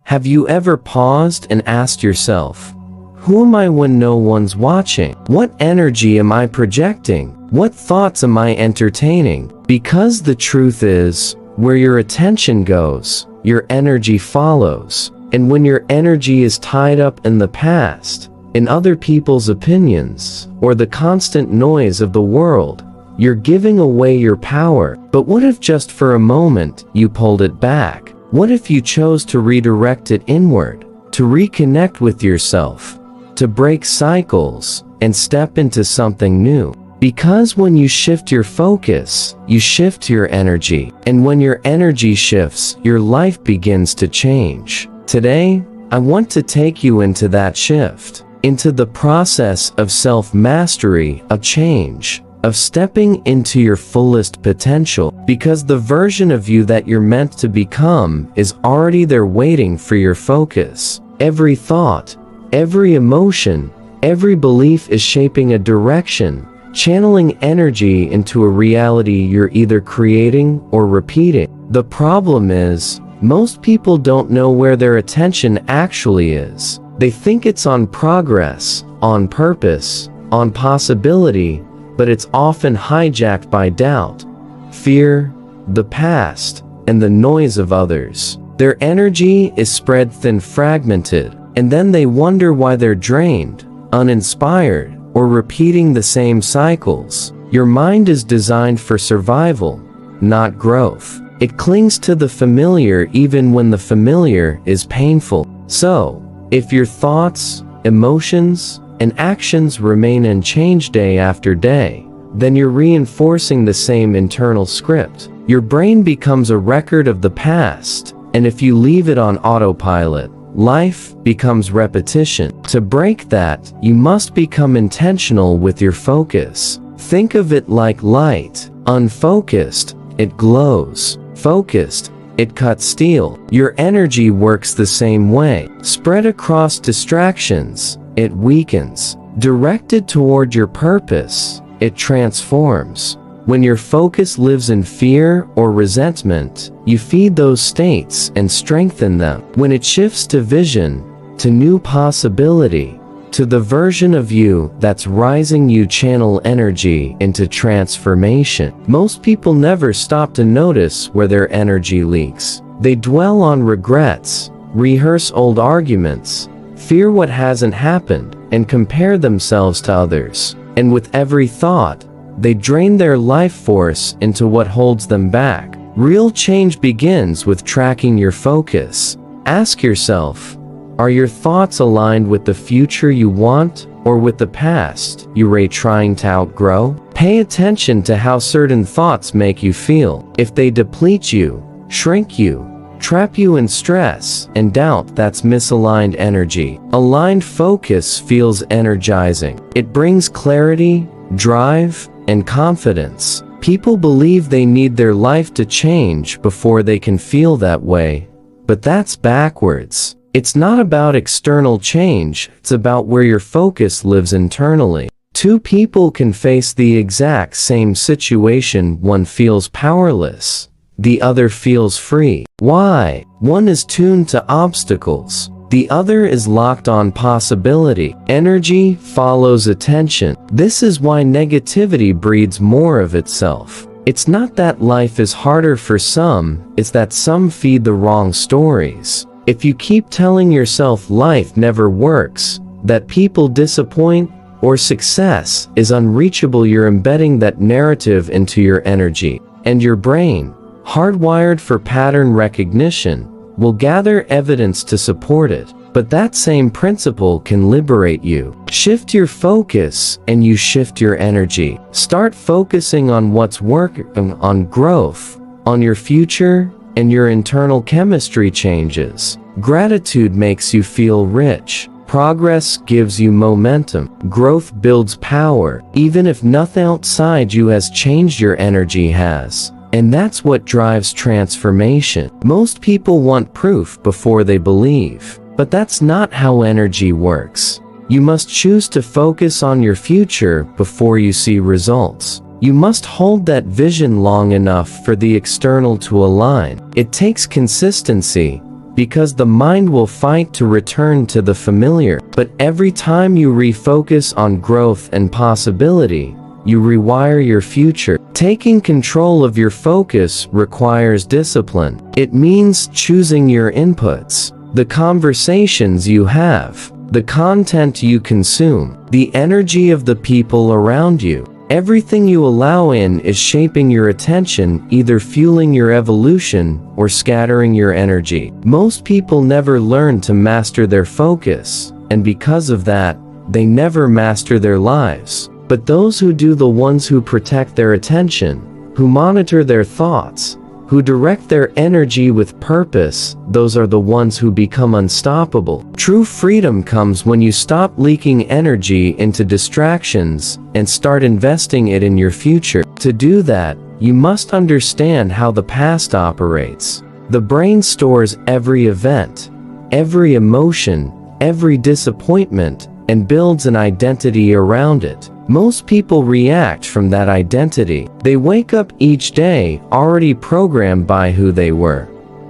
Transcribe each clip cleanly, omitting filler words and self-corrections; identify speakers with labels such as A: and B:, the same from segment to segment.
A: Have you ever paused and asked yourself, who am I when no one's watching? What energy am I projecting? What thoughts am I entertaining? Because the truth is, where your attention goes, your energy follows. And when your energy is tied up in the past, in other people's opinions, or the constant noise of the world, you're giving away your power. But what if just for a moment you pulled it back? What if you chose to redirect it inward, to reconnect with yourself, to break cycles, and step into something new? Because when you shift your focus, you shift your energy. And when your energy shifts, your life begins to change. Today, I want to take you into that shift, into the process of self-mastery, of change, of stepping into your fullest potential, because the version of you that you're meant to become is already there waiting for your focus. Every thought, every emotion, every belief is shaping a direction, channeling energy into a reality you're either creating or repeating. The problem is, most people don't know where their attention actually is. They think it's on progress, on purpose, on possibility, but it's often hijacked by doubt, fear, the past, and the noise of others. Their energy is spread thin, fragmented, and then they wonder why they're drained, uninspired, or repeating the same cycles. Your mind is designed for survival, not growth. It clings to the familiar even when the familiar is painful. So, if your thoughts, emotions, and actions remain unchanged day after day, then you're reinforcing the same internal script. Your brain becomes a record of the past, and if you leave it on autopilot, life becomes repetition. To break that, you must become intentional with your focus. Think of it like light. Unfocused, it glows. Focused, it cuts steel. Your energy works the same way. Spread across distractions, it weakens. Directed toward your purpose, it transforms. When your focus lives in fear or resentment, you feed those states and strengthen them. When it shifts to vision, to new possibility, to the version of you that's rising, you channel energy into transformation. Most people never stop to notice where their energy leaks. They dwell on regrets, rehearse old arguments, fear what hasn't happened, and compare themselves to others. And with every thought, they drain their life force into what holds them back. Real change begins with tracking your focus. Ask yourself, are your thoughts aligned with the future you want, or with the past you're trying to outgrow? Pay attention to how certain thoughts make you feel. If they deplete you, shrink you, trap you in stress and doubt, that's misaligned energy. Aligned focus feels energizing. It brings clarity, drive, and confidence. People believe they need their life to change before they can feel that way, but that's backwards. It's not about external change, it's about where your focus lives internally. Two people can face the exact same situation. One feels powerless, the other feels free. Why? One is tuned to obstacles, the other is locked on possibility. Energy follows attention. This is why negativity breeds more of itself. It's not that life is harder for some, it's that some feed the wrong stories. If you keep telling yourself life never works, that people disappoint, or success is unreachable, you're embedding that narrative into your energy. And your brain, hardwired for pattern recognition, will gather evidence to support it. But that same principle can liberate you. Shift your focus and you shift your energy. Start focusing on what's working, on growth, on your future, and your internal chemistry changes. Gratitude makes you feel rich. Progress gives you momentum. Growth builds power. Even if nothing outside you has changed, your energy has. And that's what drives transformation. Most people want proof before they believe. But that's not how energy works. You must choose to focus on your future before you see results. You must hold that vision long enough for the external to align. It takes consistency, because the mind will fight to return to the familiar. But every time you refocus on growth and possibility, you rewire your future. Taking control of your focus requires discipline. It means choosing your inputs, the conversations you have, the content you consume, the energy of the people around you. Everything you allow in is shaping your attention, either fueling your evolution or scattering your energy. Most people never learn to master their focus, and because of that, they never master their lives. But those who do, the ones who protect their attention, who monitor their thoughts, who direct their energy with purpose, those are the ones who become unstoppable. True freedom comes when you stop leaking energy into distractions and start investing it in your future. To do that, you must understand how the past operates. The brain stores every event, every emotion, every disappointment, and builds an identity around it. Most people react from that identity. They wake up each day already programmed by who they were,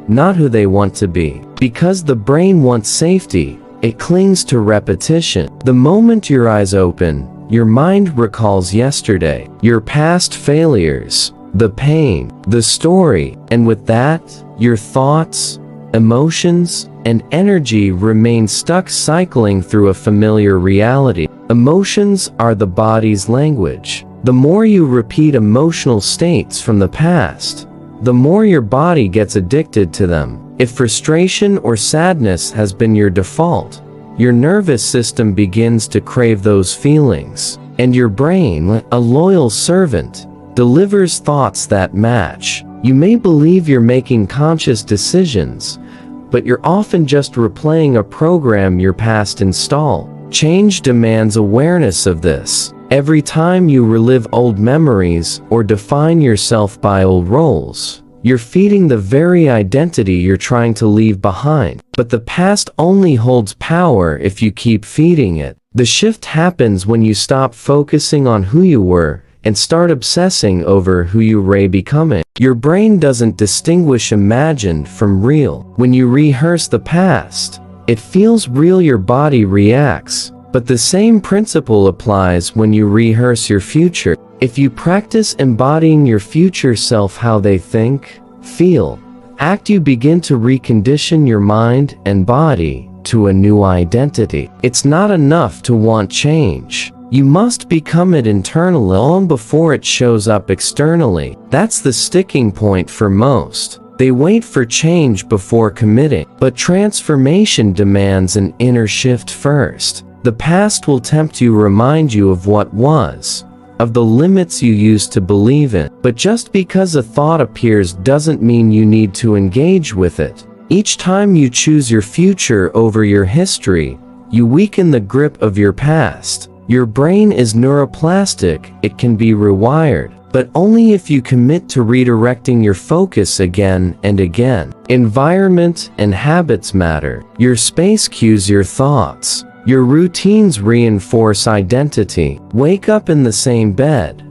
A: not who they want to be. Because the brain wants safety, it clings to repetition. The moment your eyes open, your mind recalls yesterday, your past failures, the pain, the story, and with that, your thoughts, emotions, and energy remain stuck cycling through a familiar reality. Emotions are the body's language. The more you repeat emotional states from the past, the more your body gets addicted to them. If frustration or sadness has been your default, your nervous system begins to crave those feelings, and your brain, a loyal servant, delivers thoughts that match. You may believe you're making conscious decisions, but you're often just replaying a program your past installed. Change demands awareness of this. Every time you relive old memories or define yourself by old roles, you're feeding the very identity you're trying to leave behind. But the past only holds power if you keep feeding it. The shift happens when you stop focusing on who you were and start obsessing over who you're becoming. Your brain doesn't distinguish imagined from real. When you rehearse the past, it feels real, your body reacts. But the same principle applies when you rehearse your future. If you practice embodying your future self, how they think, feel, act, you begin to recondition your mind and body to a new identity. It's not enough to want change. You must become it internally long before it shows up externally. That's the sticking point for most. They wait for change before committing. But transformation demands an inner shift first. The past will tempt you, remind you of what was, of the limits you used to believe in. But just because a thought appears doesn't mean you need to engage with it. Each time you choose your future over your history, you weaken the grip of your past. Your brain is neuroplastic, it can be rewired, but only if you commit to redirecting your focus again and again. Environment and habits matter. Your space cues your thoughts. Your routines reinforce identity. Wake up in the same bed.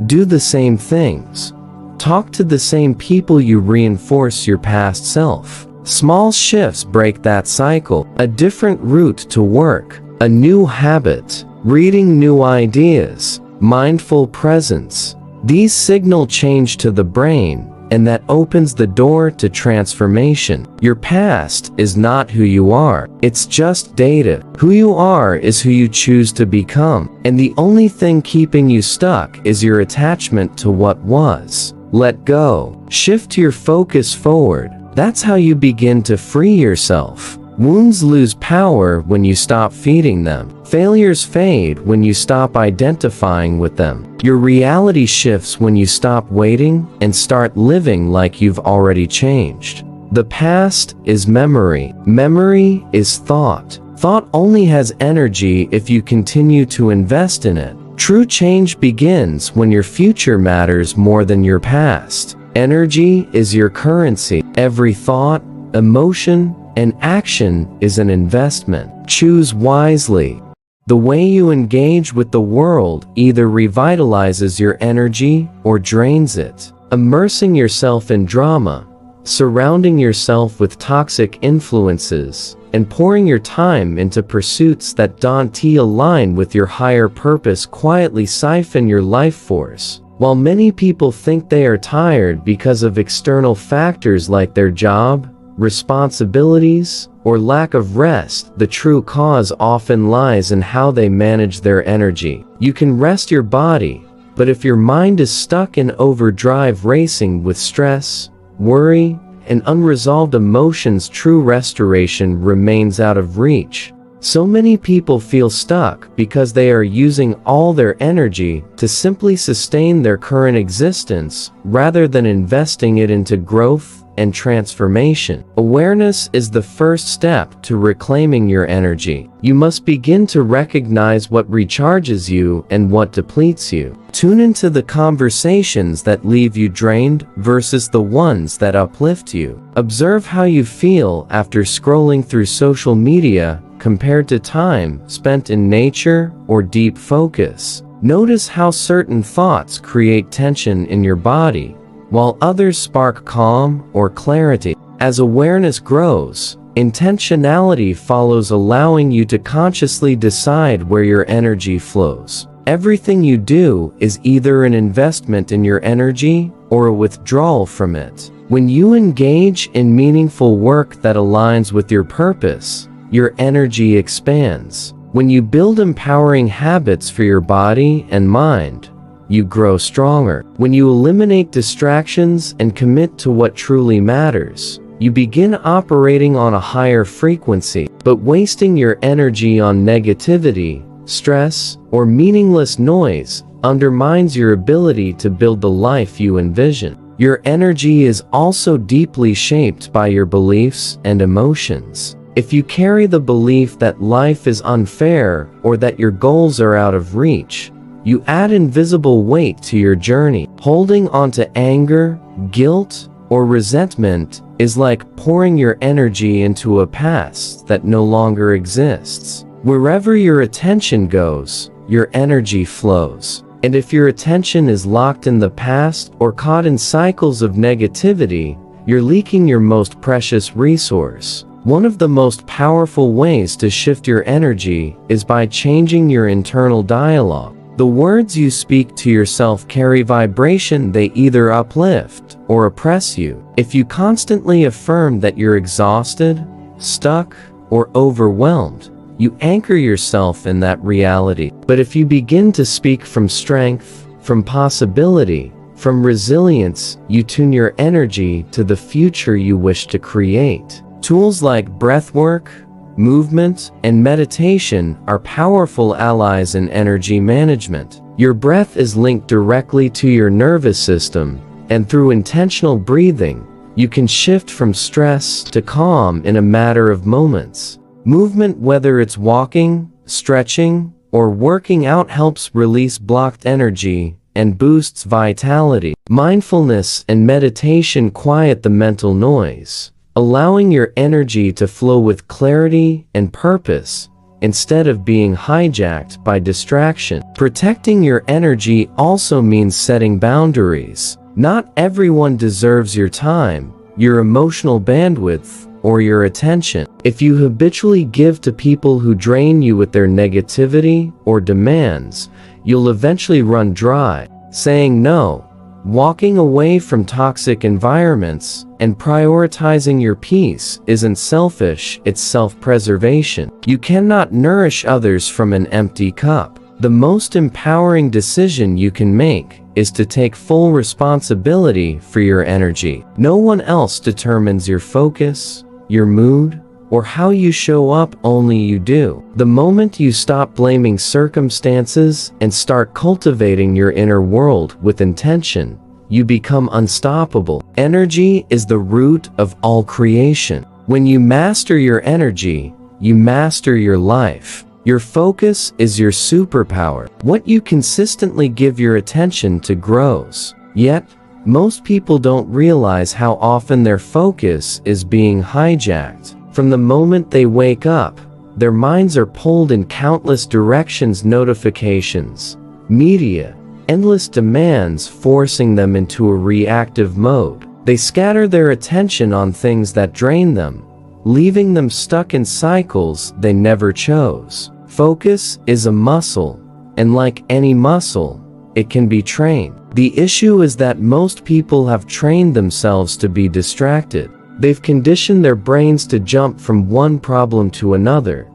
A: Do the same things. Talk to the same people, you reinforce your past self. Small shifts break that cycle. A different route to work, a new habit, reading new ideas, mindful presence. These signal change to the brain, and that opens the door to transformation. Your past is not who you are, it's just data. Who you are is who you choose to become, and the only thing keeping you stuck is your attachment to what was. Let go. Shift your focus forward. That's how you begin to free yourself. Wounds lose power when you stop feeding them. Failures fade when you stop identifying with them. Your reality shifts when you stop waiting and start living like you've already changed. The past is memory. Memory is thought. Thought only has energy if you continue to invest in it. True change begins when your future matters more than your past. Energy is your currency. Every thought, emotion, and action is an investment. Choose wisely. The way you engage with the world either revitalizes your energy or drains it. Immersing yourself in drama, surrounding yourself with toxic influences, and pouring your time into pursuits that don't align with your higher purpose quietly siphon your life force. While many people think they are tired because of external factors like their job, responsibilities, or lack of rest, the true cause often lies in how they manage their energy. You can rest your body, but if your mind is stuck in overdrive racing with stress, worry, and unresolved emotions, true restoration remains out of reach. So many people feel stuck because they are using all their energy to simply sustain their current existence rather than investing it into growth and transformation. Awareness is the first step to reclaiming your energy. You must begin to recognize what recharges you and what depletes you. Tune into the conversations that leave you drained versus the ones that uplift you. Observe how you feel after scrolling through social media compared to time spent in nature or deep focus. Notice how certain thoughts create tension in your body, while others spark calm or clarity. As awareness grows, intentionality follows, allowing you to consciously decide where your energy flows. Everything you do is either an investment in your energy or a withdrawal from it. When you engage in meaningful work that aligns with your purpose, your energy expands. When you build empowering habits for your body and mind, you grow stronger. When you eliminate distractions and commit to what truly matters, you begin operating on a higher frequency. But wasting your energy on negativity, stress, or meaningless noise undermines your ability to build the life you envision. Your energy is also deeply shaped by your beliefs and emotions. If you carry the belief that life is unfair or that your goals are out of reach, you add invisible weight to your journey. Holding on to anger, guilt, or resentment is like pouring your energy into a past that no longer exists. Wherever your attention goes, your energy flows. And if your attention is locked in the past or caught in cycles of negativity, you're leaking your most precious resource. One of the most powerful ways to shift your energy is by changing your internal dialogue. The words you speak to yourself carry vibration. They either uplift or oppress you. If you constantly affirm that you're exhausted, stuck, or overwhelmed, you anchor yourself in that reality. But if you begin to speak from strength, from possibility, from resilience, you tune your energy to the future you wish to create. Tools like breathwork, movement, and meditation are powerful allies in energy management. Your breath is linked directly to your nervous system, and through intentional breathing, you can shift from stress to calm in a matter of moments. Movement, whether it's walking, stretching, or working out, helps release blocked energy and boosts vitality. Mindfulness and meditation quiet the mental noise, allowing your energy to flow with clarity and purpose instead of being hijacked by distraction. Protecting your energy also means setting boundaries. Not everyone deserves your time, your emotional bandwidth, or your attention. If you habitually give to people who drain you with their negativity or demands, you'll eventually run dry. Saying no, walking away from toxic environments, and prioritizing your peace isn't selfish, it's self-preservation. You cannot nourish others from an empty cup. The most empowering decision you can make is to take full responsibility for your energy. No one else determines your focus, your mood, or how you show up, only you do. The moment you stop blaming circumstances and start cultivating your inner world with intention, you become unstoppable. Energy is the root of all creation. When you master your energy, you master your life. Your focus is your superpower. What you consistently give your attention to grows. Yet, most people don't realize how often their focus is being hijacked. From the moment they wake up, their minds are pulled in countless directions: notifications, media, endless demands, forcing them into a reactive mode. They scatter their attention on things that drain them, leaving them stuck in cycles they never chose. Focus is a muscle, and like any muscle, it can be trained. The issue is that most people have trained themselves to be distracted. They've conditioned their brains to jump from one problem to another,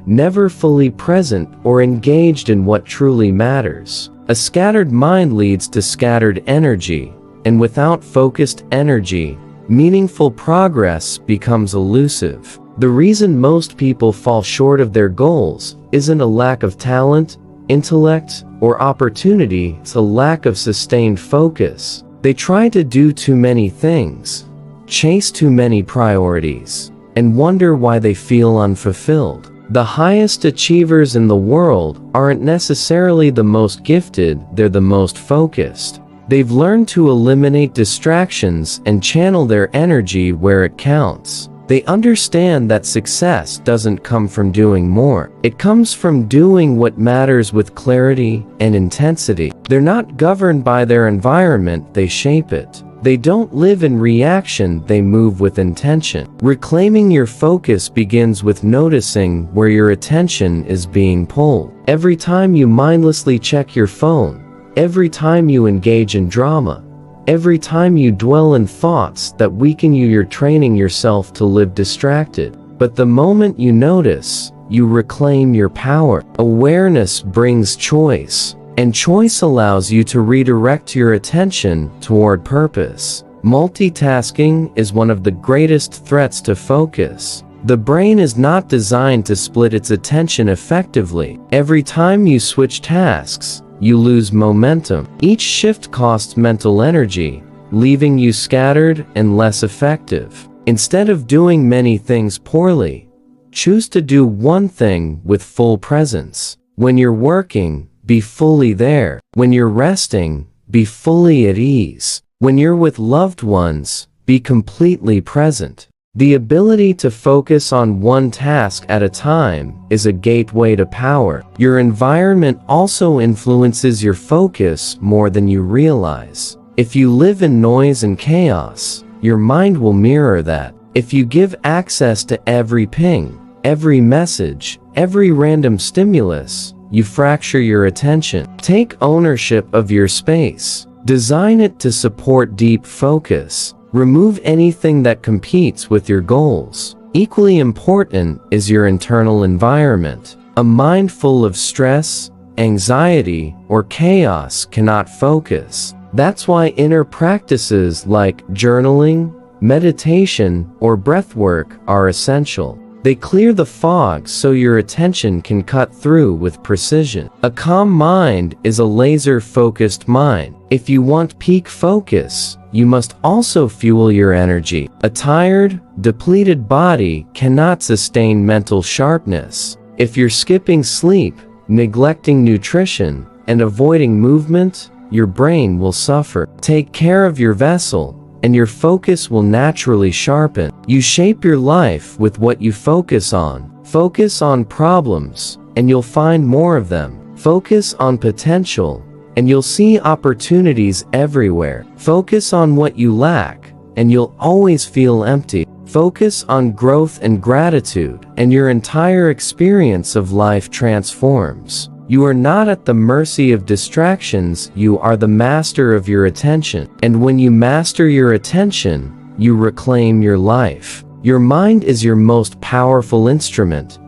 A: never fully present or engaged in what truly matters. A scattered mind leads to scattered energy, and without focused energy, meaningful progress becomes elusive. The reason most people fall short of their goals isn't a lack of talent, intellect, or opportunity, it's a lack of sustained focus. They try to do too many things, chase too many priorities, and wonder why they feel unfulfilled. The highest achievers in the world aren't necessarily the most gifted, they're the most focused. They've learned to eliminate distractions and channel their energy where it counts. They understand that success doesn't come from doing more. It comes from doing what matters with clarity and intensity. They're not governed by their environment, they shape it. They don't live in reaction, they move with intention. Reclaiming your focus begins with noticing where your attention is being pulled. Every time you mindlessly check your phone, every time you engage in drama, every time you dwell in thoughts that weaken you, you're training yourself to live distracted. But the moment you notice, you reclaim your power. Awareness brings choice, and choice allows you to redirect your attention toward purpose. Multitasking is one of the greatest threats to focus. The brain is not designed to split its attention effectively. Every time you switch tasks, you lose momentum. Each shift costs mental energy, leaving you scattered and less effective. Instead of doing many things poorly, choose to do one thing with full presence. When you're working, be fully there. When you're resting, be fully at ease. When you're with loved ones, be completely present. The ability to focus on one task at a time is a gateway to power. Your environment also influences your focus more than you realize. If you live in noise and chaos, your mind will mirror that. If you give access to every ping, every message, every random stimulus, you fracture your attention. Take ownership of your space. Design it to support deep focus. Remove anything that competes with your goals. Equally important is your internal environment. A mind full of stress, anxiety, or chaos cannot focus. That's why inner practices like journaling, meditation, or breathwork are essential. They clear the fog so your attention can cut through with precision. A calm mind is a laser-focused mind. If you want peak focus, you must also fuel your energy. A tired, depleted body cannot sustain mental sharpness. If you're skipping sleep, neglecting nutrition, and avoiding movement, your brain will suffer. Take care of your vessel, and your focus will naturally sharpen. You shape your life with what you focus on. Focus on problems, and you'll find more of them. Focus on potential, and you'll see opportunities everywhere. Focus on what you lack, and you'll always feel empty. Focus on growth and gratitude, and your entire experience of life transforms. You are not at the mercy of distractions, you are the master of your attention. And when you master your attention, you reclaim your life. Your mind is your most powerful instrument,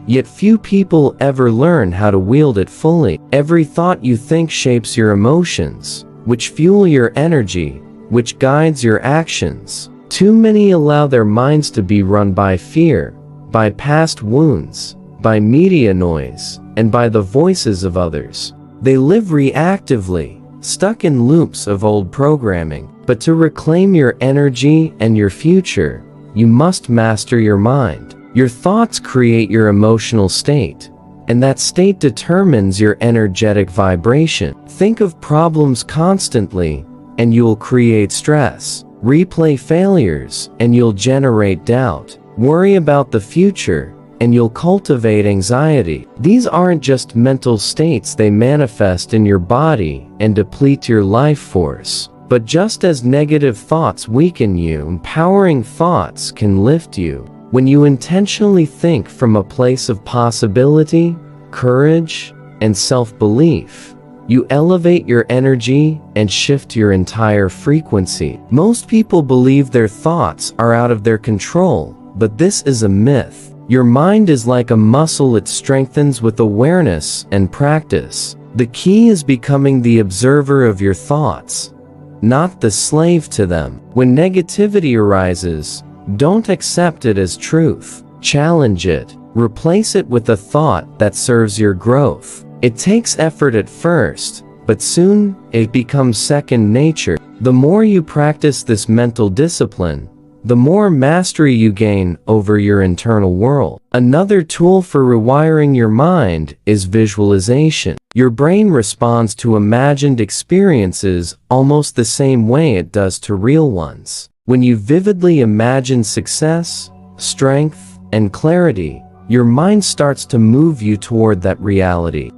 A: yet few people ever learn how to wield it fully. Every thought you think shapes your emotions, which fuel your energy, which guides your actions. Too many allow their minds to be run by fear, by past wounds, by media noise, and by the voices of others. They live reactively, stuck in loops of old programming. But to reclaim your energy and your future, you must master your mind. Your thoughts create your emotional state, and that state determines your energetic vibration. Think of problems constantly, and you'll create stress. Replay failures, and you'll generate doubt. Worry about the future, and you'll cultivate anxiety. These aren't just mental states, they manifest in your body and deplete your life force. But just as negative thoughts weaken you, empowering thoughts can lift you. When you intentionally think from a place of possibility, courage, and self-belief, you elevate your energy and shift your entire frequency. Most people believe their thoughts are out of their control, but this is a myth. Your mind is like a muscle, it strengthens with awareness and practice. The key is becoming the observer of your thoughts, not the slave to them. When negativity arises, don't accept it as truth. Challenge it. Replace it with a thought that serves your growth. It takes effort at first, but soon it becomes second nature. The more you practice this mental discipline, the more mastery you gain over your internal world. Another tool for rewiring your mind is visualization. Your brain responds to imagined experiences almost the same way it does to real ones. When you vividly imagine success, strength, and clarity, your mind starts to move you toward that reality.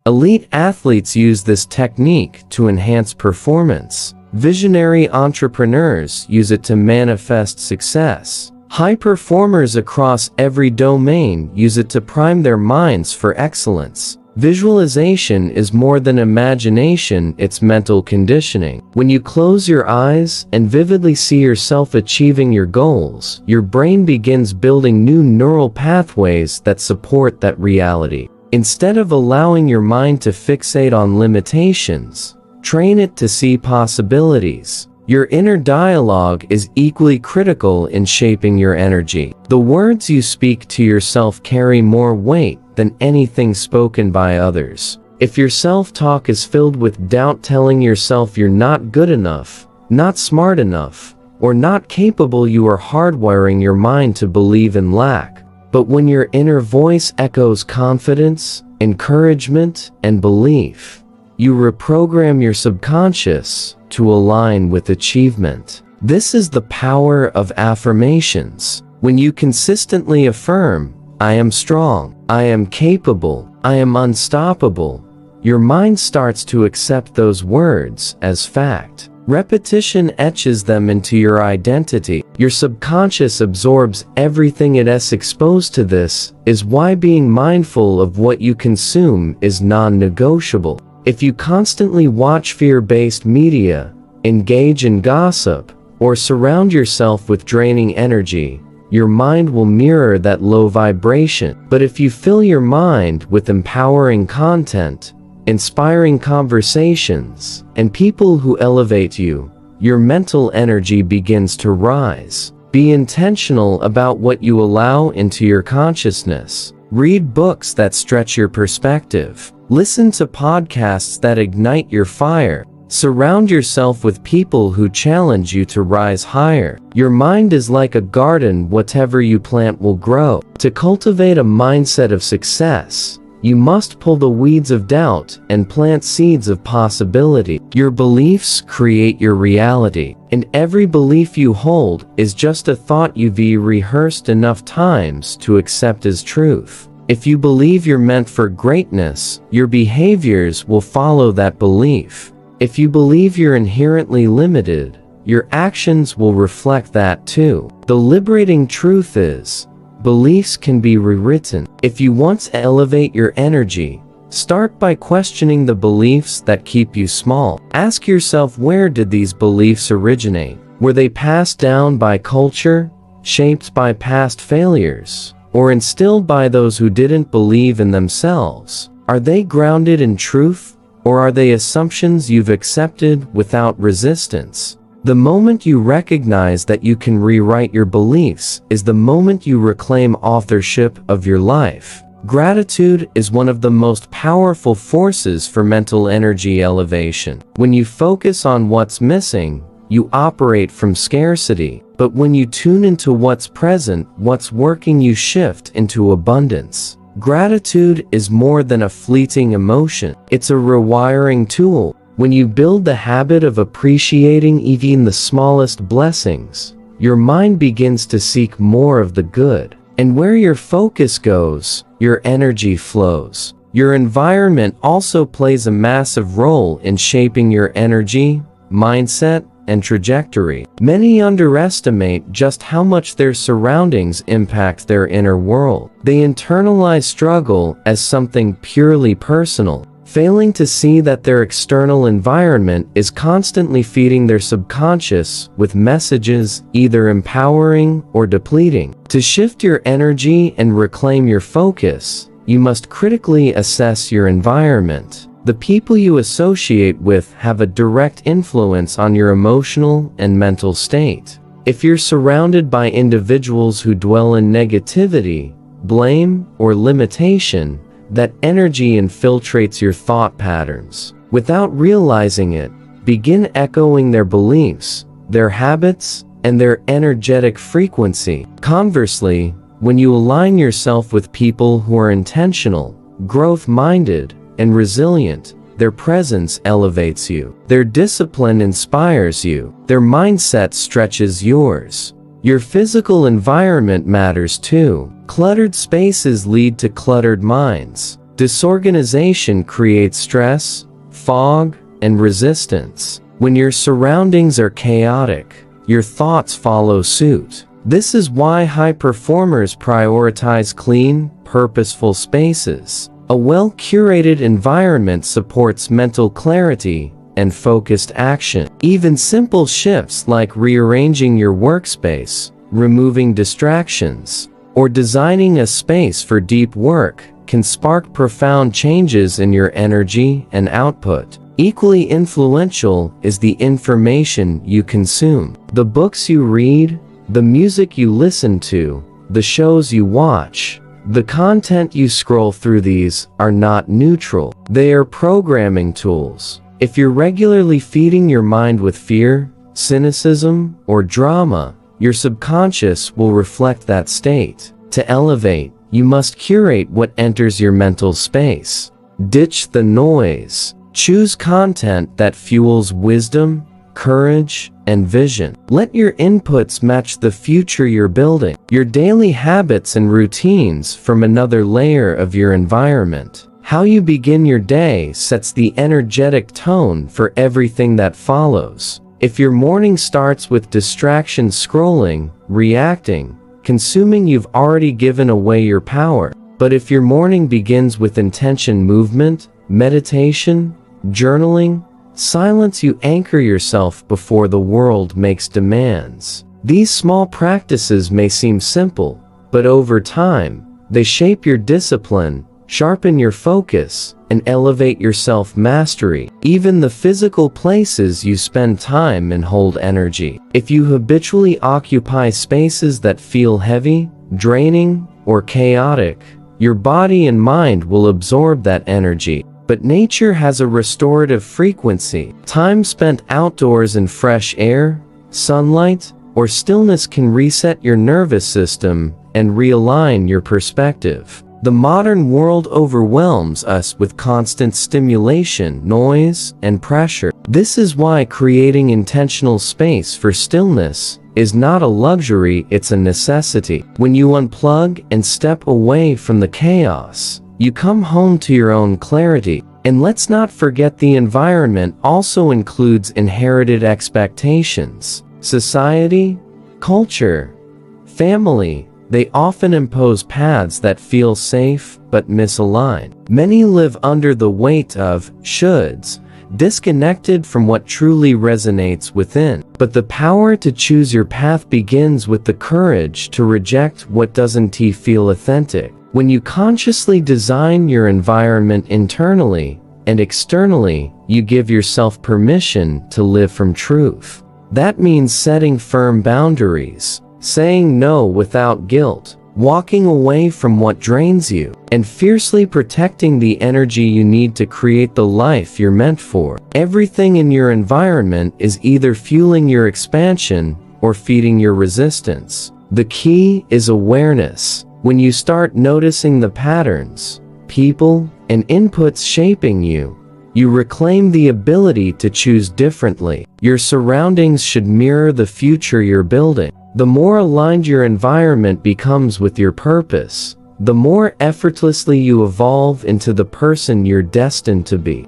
A: Elite athletes use this technique to enhance performance. Visionary entrepreneurs use it to manifest success. High performers across every domain use it to prime their minds for excellence. Visualization is more than imagination, it's mental conditioning. When you close your eyes and vividly see yourself achieving your goals, your brain begins building new neural pathways that support that reality. Instead of allowing your mind to fixate on limitations, train it to see possibilities. Your inner dialogue is equally critical in shaping your energy. The words you speak to yourself carry more weight than anything spoken by others. If your self-talk is filled with doubt, telling yourself you're not good enough, not smart enough, or not capable, you are hardwiring your mind to believe in lack. But when your inner voice echoes confidence, encouragement, and belief, you reprogram your subconscious to align with achievement. This is the power of affirmations. When you consistently affirm, "I am strong, I am capable, I am unstoppable," your mind starts to accept those words as fact. Repetition etches them into your identity. Your subconscious absorbs everything it is exposed to. This is why being mindful of what you consume is non-negotiable. If you constantly watch fear-based media, engage in gossip, or surround yourself with draining energy, your mind will mirror that low vibration. But if you fill your mind with empowering content, inspiring conversations, and people who elevate you, your mental energy begins to rise. Be intentional about what you allow into your consciousness. Read books that stretch your perspective. Listen to podcasts that ignite your fire. Surround yourself with people who challenge you to rise higher. Your mind is like a garden, whatever you plant will grow. To cultivate a mindset of success, you must pull the weeds of doubt and plant seeds of possibility. Your beliefs create your reality, and every belief you hold is just a thought you've rehearsed enough times to accept as truth. If you believe you're meant for greatness, your behaviors will follow that belief. If you believe you're inherently limited, your actions will reflect that too. The liberating truth is, beliefs can be rewritten. If you want to elevate your energy, start by questioning the beliefs that keep you small. Ask yourself, where did these beliefs originate? Were they passed down by culture, shaped by past failures, or instilled by those who didn't believe in themselves? Are they grounded in truth, or are they assumptions you've accepted without resistance? The moment you recognize that you can rewrite your beliefs is the moment you reclaim authorship of your life. Gratitude is one of the most powerful forces for mental energy elevation. When you focus on what's missing, you operate from scarcity. But when you tune into what's present, what's working, you shift into abundance. Gratitude is more than a fleeting emotion. It's a rewiring tool. When you build the habit of appreciating even the smallest blessings, your mind begins to seek more of the good. And where your focus goes, your energy flows. Your environment also plays a massive role in shaping your energy. mindset, and trajectory. Many underestimate just how much their surroundings impact their inner world. They internalize struggle as something purely personal, failing to see that their external environment is constantly feeding their subconscious with messages either empowering or depleting. To shift your energy and reclaim your focus, you must critically assess your environment. The people you associate with have a direct influence on your emotional and mental state. If you're surrounded by individuals who dwell in negativity, blame, or limitation, that energy infiltrates your thought patterns. Without realizing it, begin echoing their beliefs, their habits, and their energetic frequency. Conversely, when you align yourself with people who are intentional, growth-minded, and resilient, their presence elevates you. Their discipline inspires you. Their mindset stretches yours. Your physical environment matters too. Cluttered spaces lead to cluttered minds. Disorganization creates stress, fog, and resistance. When your surroundings are chaotic, your thoughts follow suit. This is why high performers prioritize clean, purposeful spaces. A well-curated environment supports mental clarity and focused action. Even simple shifts like rearranging your workspace, removing distractions, or designing a space for deep work can spark profound changes in your energy and output. Equally influential is the information you consume. The books you read, the music you listen to, the shows you watch, the content you scroll through, these are not neutral. They are programming tools. If you're regularly feeding your mind with fear, cynicism, or drama, your subconscious will reflect that state. To elevate, you must curate what enters your mental space. Ditch the noise. Choose content that fuels wisdom, courage, and vision. Let your inputs match the future you're building. Your daily habits and routines form another layer of your environment. How you begin your day sets the energetic tone for everything that follows. If your morning starts with distraction, scrolling, reacting, consuming, you've already given away your power. But if your morning begins with intention, movement, meditation, journaling, silence, you anchor yourself before the world makes demands. These small practices may seem simple, but over time, they shape your discipline, sharpen your focus, and elevate your self-mastery. Even the physical places you spend time in hold energy. If you habitually occupy spaces that feel heavy, draining, or chaotic, your body and mind will absorb that energy. But nature has a restorative frequency. Time spent outdoors in fresh air, sunlight, or stillness can reset your nervous system and realign your perspective. The modern world overwhelms us with constant stimulation, noise, and pressure. This is why creating intentional space for stillness is not a luxury, it's a necessity. When you unplug and step away from the chaos, you come home to your own clarity. And let's not forget, the environment also includes inherited expectations. Society, culture, family, they often impose paths that feel safe but misaligned. Many live under the weight of shoulds, disconnected from what truly resonates within. But the power to choose your path begins with the courage to reject what doesn't feel authentic. When you consciously design your environment internally and externally, you give yourself permission to live from truth. That means setting firm boundaries, saying no without guilt, walking away from what drains you, and fiercely protecting the energy you need to create the life you're meant for. Everything in your environment is either fueling your expansion or feeding your resistance. The key is awareness. When you start noticing the patterns, people, and inputs shaping you, you reclaim the ability to choose differently. Your surroundings should mirror the future you're building. The more aligned your environment becomes with your purpose, the more effortlessly you evolve into the person you're destined to be.